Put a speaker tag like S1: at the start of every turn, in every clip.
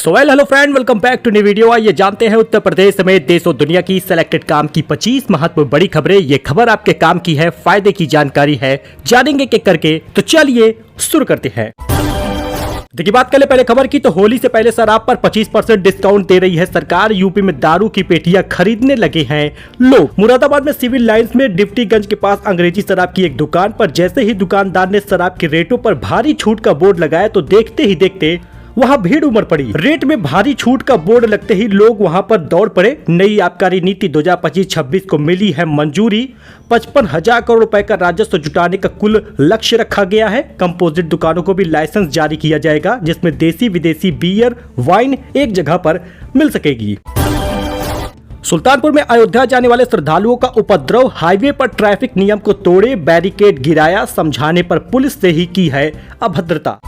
S1: Hello friend, welcome back to new video. आइए जानते हैं उत्तर प्रदेश समेत देश और दुनिया की सिलेक्टेड काम की 25 महत्वपूर्ण बड़ी खबरें। ये खबर आपके काम की है, फायदे की जानकारी है, जानेंगे के करके। तो चलिए शुरू करते हैं। देखिए, बात करें पहले खबर की तो होली से पहले शराब पर 25% डिस्काउंट दे रही है सरकार। यूपी में दारू की पेटियां खरीदने लगे हैं लोग। मुरादाबाद में सिविल लाइंस में डिप्टीगंज के पास अंग्रेजी शराब की एक दुकान पर जैसे ही दुकानदार ने शराब के रेटों पर भारी छूट का बोर्ड लगाया तो देखते ही देखते वहां भीड़ उमड़ पड़ी। रेट में भारी छूट का बोर्ड लगते ही लोग वहां पर दौड़ पड़े। नई आबकारी नीति 2025-26 को मिली है मंजूरी। 55,000 करोड़ रुपए का राजस्व जुटाने का कुल लक्ष्य रखा गया है। कंपोजिट दुकानों को भी लाइसेंस जारी किया जाएगा, जिसमें देसी विदेशी बियर वाइन एक जगह पर मिल सकेगी। सुल्तानपुर में अयोध्या जाने वाले श्रद्धालुओं का उपद्रव। हाईवे पर ट्रैफिक नियम को तोड़े, बैरिकेड गिराया, समझाने पर पुलिस से ही की है अभद्रता।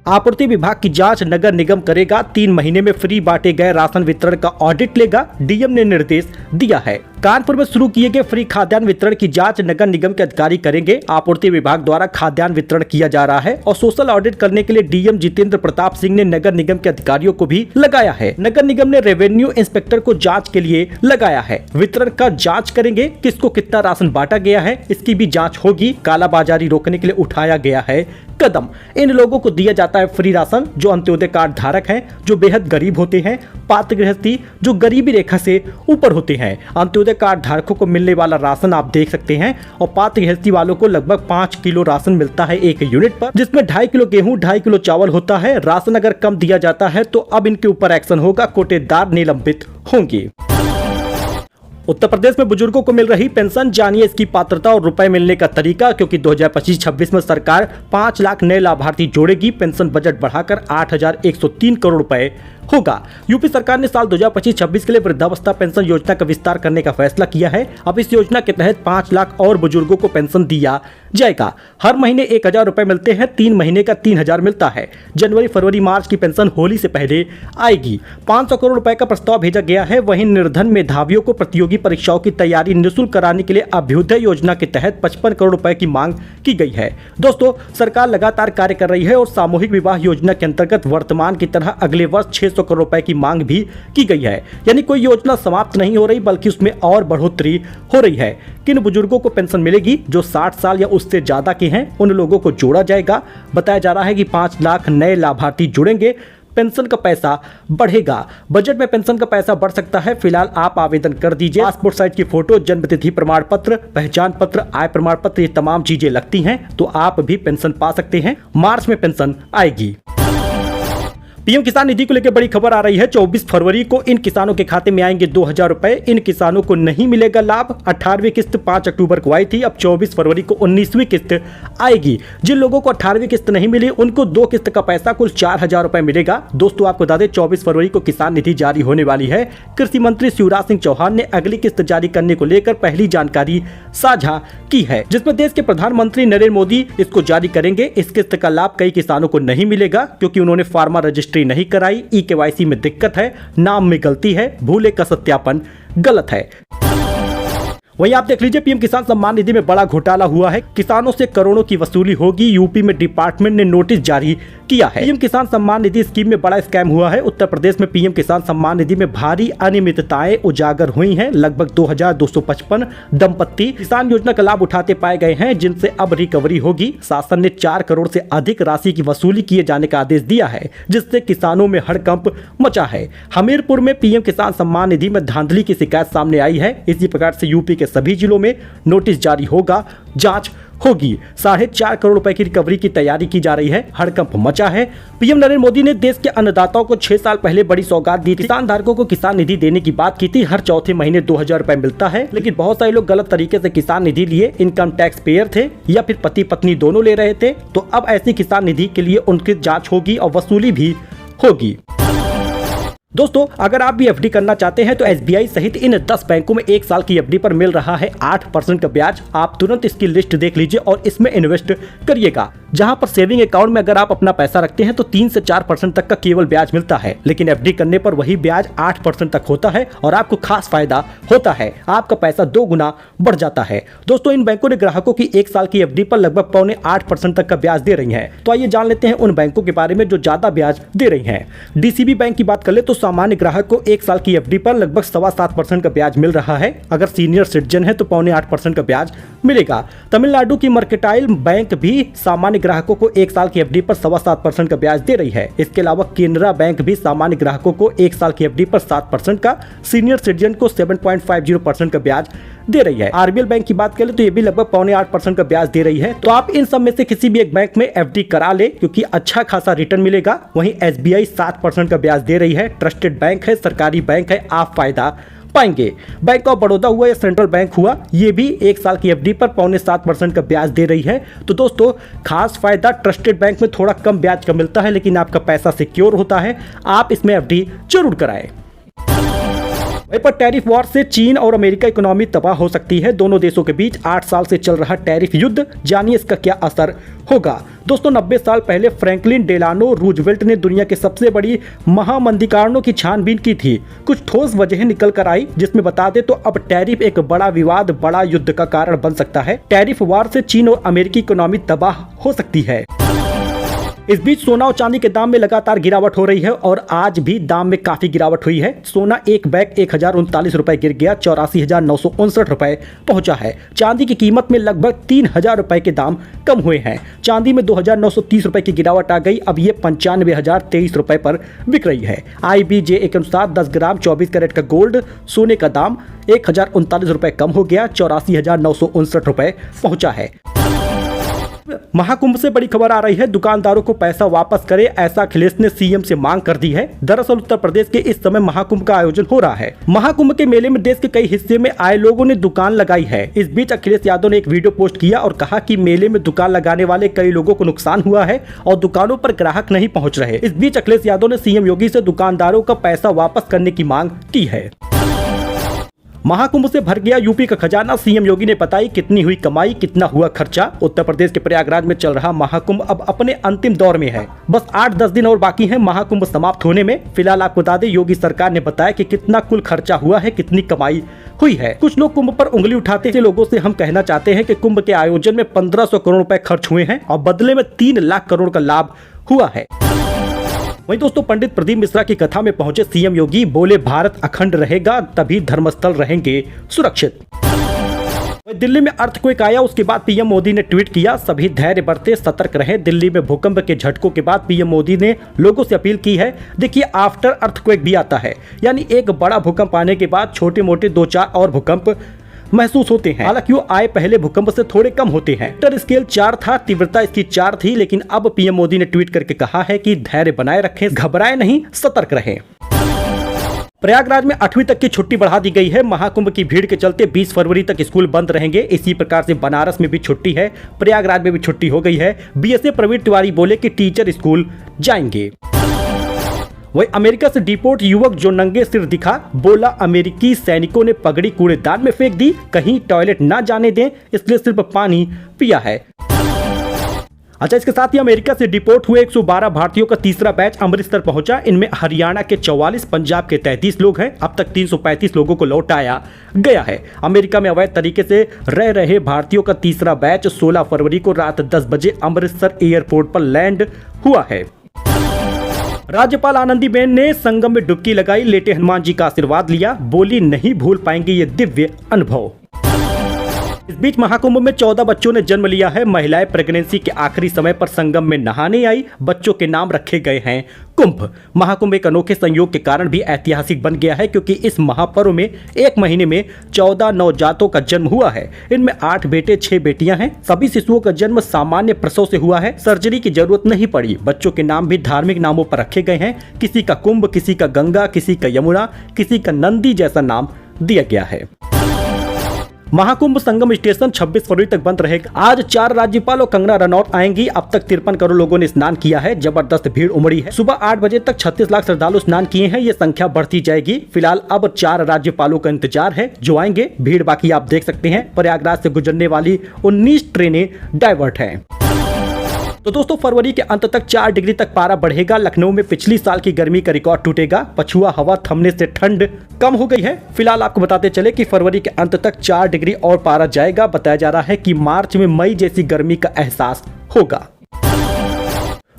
S1: आपूर्ति विभाग की जांच नगर निगम करेगा। 3 महीने में फ्री बांटे गए राशन वितरण का ऑडिट लेगा, डीएम ने निर्देश दिया है। कानपुर में शुरू किए गए फ्री खाद्यान्न वितरण की जांच नगर निगम के अधिकारी करेंगे। आपूर्ति विभाग द्वारा खाद्यान्न वितरण किया जा रहा है और सोशल ऑडिट करने के लिए डीएम जितेंद्र प्रताप सिंह ने नगर निगम के अधिकारियों को भी लगाया है। नगर निगम ने रेवेन्यू इंस्पेक्टर को जांच के लिए लगाया है। वितरण का जांच करेंगे, किसको कितना राशन बांटा गया है इसकी भी जाँच होगी। कालाबाजारी रोकने के लिए उठाया गया है कदम। इन लोगों को दिया जाता है फ्री राशन जो अंत्योदय कार्ड धारक हैं, जो बेहद गरीब होते हैं, पात्र गृहस्थी जो गरीबी रेखा से ऊपर होते हैं। अंत्योदय कार्ड धारकों को मिलने वाला राशन आप देख सकते हैं और पात्र गृहस्थी वालों को लगभग 5 किलो राशन मिलता है एक यूनिट पर, जिसमें 2.5 किलो गेहूं 2.5 किलो चावल होता है। राशन अगर कम दिया जाता है तो अब इनके ऊपर एक्शन होगा, कोटेदार निलंबित होंगे। उत्तर प्रदेश में बुजुर्गों को मिल रही पेंशन, जानिए इसकी पात्रता और रुपए मिलने का तरीका। क्योंकि 2025-26 में सरकार 5 लाख नए लाभार्थी जोड़ेगी। पेंशन बजट बढ़ाकर 8,103 करोड़ रुपए होगा। यूपी सरकार ने साल 2025-26 के लिए वृद्धावस्था पेंशन योजना का विस्तार करने का फैसला किया है। अब इस योजना के तहत 5 लाख और बुजुर्गों को पेंशन दिया जाएगा। हर महीने 1,000 रुपए मिलते हैं, 3 महीने का 3,000 मिलता है। जनवरी, फरवरी, मार्च की पेंशन होली से पहले आएगी। 500 करोड़ रुपए का प्रस्ताव भेजा गया है। वहीं निर्धन मेधावियों को प्रतियोगी परीक्षाओं की तैयारी निःशुल्क कराने के लिए अभ्युदय योजना के तहत 55 करोड़ रुपए की मांग की गई है। दोस्तों, सरकार लगातार कार्य कर रही है और सामूहिक विवाह योजना के अंतर्गत वर्तमान की तरह अगले वर्ष 600 करोड़ रुपए की मांग भी की गई है। यानी कोई योजना समाप्त नहीं हो रही, बल्कि उसमें और बढ़ोतरी हो रही है। किन बुजुर्गों को पेंशन मिलेगी? जो 60 साल या उससे ज्यादा के हैं, उन लोगों को जोड़ा जाएगा। बताया जा रहा है कि 5 लाख नए लाभार्थी जुड़ेंगे, पेंशन का पैसा बढ़ेगा। बजट में पेंशन का पैसा बढ़ सकता है। फिलहाल आप आवेदन कर दीजिए। पासपोर्ट साइज की फोटो, जन्मतिथि प्रमाण पत्र, पहचान पत्र, आय प्रमाण पत्र, ये तमाम चीजें लगती हैं, तो आप भी पेंशन पा सकते हैं। मार्च में पेंशन आएगी। पीएम किसान निधि को लेकर बड़ी खबर आ रही है। 24 फरवरी को इन किसानों के खाते में आएंगे 2,000 रुपए। इन किसानों को नहीं मिलेगा लाभ। 18वीं किस्त 5 अक्टूबर को आई थी। अब 24 फरवरी को 19वीं किस्त आएगी। जिन लोगों को 18वीं किस्त नहीं मिली, उनको 2 किस्त का पैसा कुल 4,000 रुपए मिलेगा। दोस्तों, आपको बता दें 24 फरवरी को किसान निधि जारी होने वाली है। कृषि मंत्री शिवराज सिंह चौहान ने अगली किस्त जारी करने को लेकर पहली जानकारी साझा की है, जिसमें देश के प्रधानमंत्री नरेंद्र मोदी इसको जारी करेंगे। इस किस्त का लाभ कई किसानों को नहीं मिलेगा क्योंकि उन्होंने फार्मा रजिस्ट्री नहीं कराई, ई-केवाईसी में दिक्कत है, नाम में गलती है, भूले का सत्यापन गलत है। वहीं आप देख लीजिए, पीएम किसान सम्मान निधि में बड़ा घोटाला हुआ है। किसानों से करोड़ों की वसूली होगी। यूपी में डिपार्टमेंट ने नोटिस जारी किया है। पीएम किसान सम्मान निधि स्कीम में बड़ा स्कैम हुआ है। उत्तर प्रदेश में पीएम किसान सम्मान निधि में भारी अनियमितताएं उजागर हुई हैं। लगभग 2,255 दंपत्ति किसान योजना का लाभ उठाते पाए गए हैं, जिनसे अब रिकवरी होगी। शासन ने 4 करोड़ से अधिक राशि की वसूली किए जाने का आदेश दिया है, जिससे किसानों में हड़कंप मचा है। हमीरपुर में पीएम किसान सम्मान निधि में धांधली की शिकायत सामने आई है। इसी प्रकार से यूपी के सभी जिलों में नोटिस जारी होगा, जांच होगी। 4.5 करोड़ रुपए की रिकवरी की तैयारी की जा रही है। हड़कंप मचा है। पीएम नरेंद्र मोदी ने देश के अन्नदाताओं को 6 साल पहले बड़ी सौगात दी थी। किसान धारकों को किसान निधि देने की बात की थी। हर चौथे महीने 2,000 रुपए मिलता है, लेकिन बहुत सारे लोग गलत तरीके से किसान निधि लिए इनकम टैक्स पेयर थे या फिर पति पत्नी दोनों ले रहे थे। तो अब ऐसी किसान निधि के लिए उनकी जाँच होगी और वसूली भी होगी। दोस्तों अगर आप भी एफडी करना चाहते हैं तो एसबीआई सहित इन 10 बैंकों में 1 साल की एफडी पर मिल रहा है 8% का ब्याज। आप तुरंत इसकी लिस्ट देख लीजिए और इसमें इन्वेस्ट करिएगा। जहां पर सेविंग अकाउंट में अगर आप अपना पैसा रखते हैं तो 3 से 4% तक का केवल ब्याज मिलता है, लेकिन एफडी करने पर वही ब्याज 8% तक होता है और आपको खास फायदा होता है, आपका पैसा 2 गुना बढ़ जाता है। दोस्तों इन बैंकों ने ग्राहकों की 1 साल की एफडी पर लगभग 7.25% तक का ब्याज दे रही है। तो आइए जान लेते हैं उन बैंकों के बारे में जो ज्यादा ब्याज दे रही है। डीसीबी बैंक की बात कर ले तो सामान्य ग्राहक को 1 साल की एफडी पर लगभग 7.25% का ब्याज मिल रहा है। अगर सीनियर सिटीजन है तो 7.25% का ब्याज मिलेगा। तमिलनाडु की मर्केंटाइल बैंक भी सामान्य ग्राहकों को 1 साल की एफडी पर 7.25% का ब्याज दे रही है। इसके अलावा केनरा बैंक भी सामान्य ग्राहकों को 1 साल की एफडी पर 7% का, सीनियर सिटीजन को 7.50% का ब्याज दे रही है। आरबीएल बैंक की बात करें तो ये भी लगभग 7.25% का ब्याज दे रही है। तो आप इन सब में से किसी भी एक बैंक में एफडी करा ले क्योंकि अच्छा खासा रिटर्न मिलेगा। वहीं एसबीआई 7% का ब्याज दे रही है। ट्रस्टेड बैंक है, सरकारी बैंक है, आप फायदा पाएंगे। बैंक ऑफ बड़ौदा हुआ या सेंट्रल बैंक हुआ, ये भी 1 साल की एफडी पर 7.25% का ब्याज दे रही है। तो दोस्तों खास फायदा ट्रस्टेड बैंक में थोड़ा कम ब्याज का मिलता है, लेकिन आपका पैसा सिक्योर होता है। आप इसमें एफडी जरूर कराएं। वहीं पर टैरिफ वॉर से चीन और अमेरिका इकोनॉमी तबाह हो सकती है। दोनों देशों के बीच 8 साल से चल रहा टैरिफ युद्ध, जानिए इसका क्या असर होगा। दोस्तों 90 साल पहले फ्रैंकलिन डेलानो रूजवेल्ट ने दुनिया के सबसे बड़ी महामंदी कारणों की छानबीन की थी। कुछ ठोस वजह निकल कर आई जिसमें बता दे तो अब टैरिफ एक बड़ा विवाद, बड़ा युद्ध का कारण बन सकता है। टैरिफ वॉर से चीन और अमेरिकी इकोनॉमी तबाह हो सकती है। इस बीच सोना और चांदी के दाम में लगातार गिरावट हो रही है और आज भी दाम में काफी गिरावट हुई है। सोना एक बैग 1039 रुपए गिर गया, 84,959 रुपए पहुंचा है। चांदी की कीमत में लगभग 3,000 रुपए के दाम कम हुए हैं। चांदी में 2,930 रुपए की गिरावट आ गई, अब ये 95,023 रुपए पर बिक रही है। IBJ के अनुसार 10 ग्राम 24 कैरेट का गोल्ड सोने का दाम 1,039 रुपए कम हो गया, 84,959 रुपए पहुंचा है। महाकुंभ से बड़ी खबर आ रही है, दुकानदारों को पैसा वापस करे, ऐसा अखिलेश ने सीएम से मांग कर दी है। दरअसल उत्तर प्रदेश के इस समय महाकुंभ का आयोजन हो रहा है। महाकुंभ के मेले में देश के कई हिस्से में आए लोगों ने दुकान लगाई है। इस बीच अखिलेश यादव ने एक वीडियो पोस्ट किया और कहा कि मेले में दुकान लगाने वाले कई लोगों को नुकसान हुआ है और दुकानों पर ग्राहक नहीं पहुँच रहे। इस बीच अखिलेश यादव ने सीएम योगी से दुकानदारों का पैसा वापस करने की मांग की है। महाकुंभ से भर गया यूपी का खजाना, सीएम योगी ने बताई कितनी हुई कमाई, कितना हुआ खर्चा। उत्तर प्रदेश के प्रयागराज में चल रहा महाकुंभ अब अपने अंतिम दौर में है। बस 8-10 दिन और बाकी है महाकुंभ समाप्त होने में। फिलहाल आपको बता दें योगी सरकार ने बताया कि कितना कुल खर्चा हुआ है, कितनी कमाई हुई है। कुछ लोग कुंभ पर उंगली उठाते हैं, लोगों से हम कहना चाहते हैं कि कुंभ के आयोजन में 1500 करोड़ रुपए खर्च हुए हैं और बदले में 3 लाख करोड़ का लाभ हुआ है। वहीं दोस्तों पंडित प्रदीप मिश्रा की कथा में पहुंचे सीएम योगी, बोले भारत अखंड रहेगा तभी धर्मस्थल रहेंगे सुरक्षित। दिल्ली में अर्थक्वेक आया, उसके बाद पीएम मोदी ने ट्वीट किया, सभी धैर्य बरते, सतर्क रहें। दिल्ली में भूकंप के झटकों के बाद पीएम मोदी ने लोगों से अपील की है। देखिए आफ्टर अर्थक्वेक भी आता है, यानी एक बड़ा भूकंप आने के बाद छोटे मोटे 2-4 और भूकंप महसूस होते हैं। हालांकि वो आए पहले भूकंप से थोड़े कम होते हैं। रिक्टर स्केल 4 था, तीव्रता इसकी 4 थी, लेकिन अब पीएम मोदी ने ट्वीट करके कहा है कि धैर्य बनाए रखें, घबराएं नहीं, सतर्क रहें। प्रयागराज में 8वीं तक की छुट्टी बढ़ा दी गई है। महाकुंभ की भीड़ के चलते 20 फरवरी तक स्कूल बंद रहेंगे। इसी प्रकार से बनारस में भी छुट्टी है, प्रयागराज में भी छुट्टी हो गई है। बीएसए प्रवीण तिवारी बोले कि टीचर स्कूल जाएंगे। वही अमेरिका से डिपोर्ट युवक जो नंगे सिर दिखा, बोला अमेरिकी सैनिकों ने पगड़ी कूड़ेदान में फेंक दी, कहीं टॉयलेट ना जाने दें इसलिए सिर्फ पानी पिया है। अच्छा, इसके साथ ही अमेरिका से डिपोर्ट हुए 112 भारतीयों का तीसरा बैच अमृतसर पहुंचा। इनमें हरियाणा के 44, पंजाब के 33 लोग हैं। अब तक 335 लोगों को लौटाया गया है। अमेरिका में अवैध तरीके से रह रहे भारतीयों का तीसरा बैच 16 फरवरी को रात 10 बजे अमृतसर एयरपोर्ट पर लैंड हुआ है। राज्यपाल आनंदीबेन ने संगम में डुबकी लगाई, लेटे हनुमान जी का आशीर्वाद लिया, बोली नहीं भूल पाएंगे ये दिव्य अनुभव। इस बीच महाकुंभ में 14 बच्चों ने जन्म लिया है। महिलाएं प्रेगनेंसी के आखिरी समय पर संगम में नहाने आई, बच्चों के नाम रखे गए हैं कुंभ। महाकुंभ एक अनोखे संयोग के कारण भी ऐतिहासिक बन गया है क्योंकि इस महापर्व में एक महीने में 14 नवजातों का जन्म हुआ है। इनमें 8 बेटे 6 बेटियां हैं। सभी शिशुओं का जन्म सामान्य प्रसव से हुआ है, सर्जरी की जरूरत नहीं पड़ी। बच्चों के नाम भी धार्मिक नामों पर रखे गए हैं। किसी का कुंभ, किसी का गंगा, किसी का यमुना, किसी का नंदी जैसा नाम दिया गया है। महाकुंभ संगम स्टेशन 26 फरवरी तक बंद रहेगा। आज 4 राज्यपाल और कंगना रनौत आएंगी। अब तक 53 करोड़ लोगों ने स्नान किया है। जबरदस्त भीड़ उमड़ी है। सुबह 8 बजे तक 36 लाख श्रद्धालु स्नान किए हैं। ये संख्या बढ़ती जाएगी। फिलहाल अब 4 राज्यपालों का इंतजार है जो आएंगे। भीड़ बाकी आप देख सकते हैं। प्रयागराज से गुजरने वाली 19 ट्रेनें डाइवर्ट हैं। तो दोस्तों फरवरी के अंत तक 4 डिग्री तक पारा बढ़ेगा। लखनऊ में पिछली साल की गर्मी का रिकॉर्ड टूटेगा। पछुआ हवा थमने से ठंड कम हो गई है। फिलहाल आपको बताते चले कि फरवरी के अंत तक 4 डिग्री और पारा जाएगा। बताया जा रहा है कि मार्च में मई जैसी गर्मी का एहसास होगा।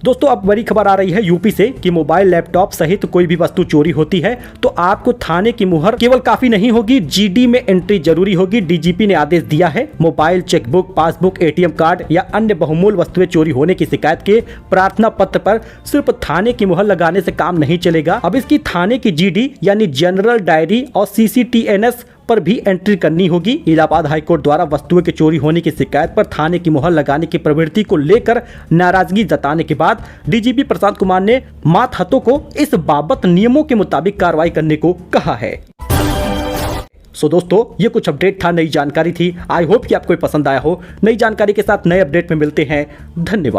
S1: दोस्तों अब बड़ी खबर आ रही है यूपी से कि मोबाइल, लैपटॉप सहित कोई भी वस्तु चोरी होती है तो आपको थाने की मुहर केवल काफी नहीं होगी, जीडी में एंट्री जरूरी होगी। डीजीपी ने आदेश दिया है। Mobile, chequebook, passbook, ATM card या अन्य बहुमूल्य वस्तुएं चोरी होने की शिकायत के प्रार्थना पत्र पर सिर्फ थाने की मुहर लगाने से काम नहीं चलेगा। अब इसकी थाने की जीडी यानी जनरल डायरी और सीसीटीएनएस पर भी एंट्री करनी होगी। इलाहाबाद हाईकोर्ट द्वारा वस्तुओं के चोरी होने की शिकायत पर थाने की मुहर लगाने की प्रवृत्ति को लेकर नाराजगी जताने के बाद डीजीपी प्रशांत कुमार ने मातहतों को इस बाबत नियमों के मुताबिक कार्रवाई करने को कहा है। सो दोस्तों ये कुछ अपडेट था, नई जानकारी थी। आई होप कि आपको पसंद आया हो। नई जानकारी के साथ नए अपडेट में मिलते हैं। धन्यवाद।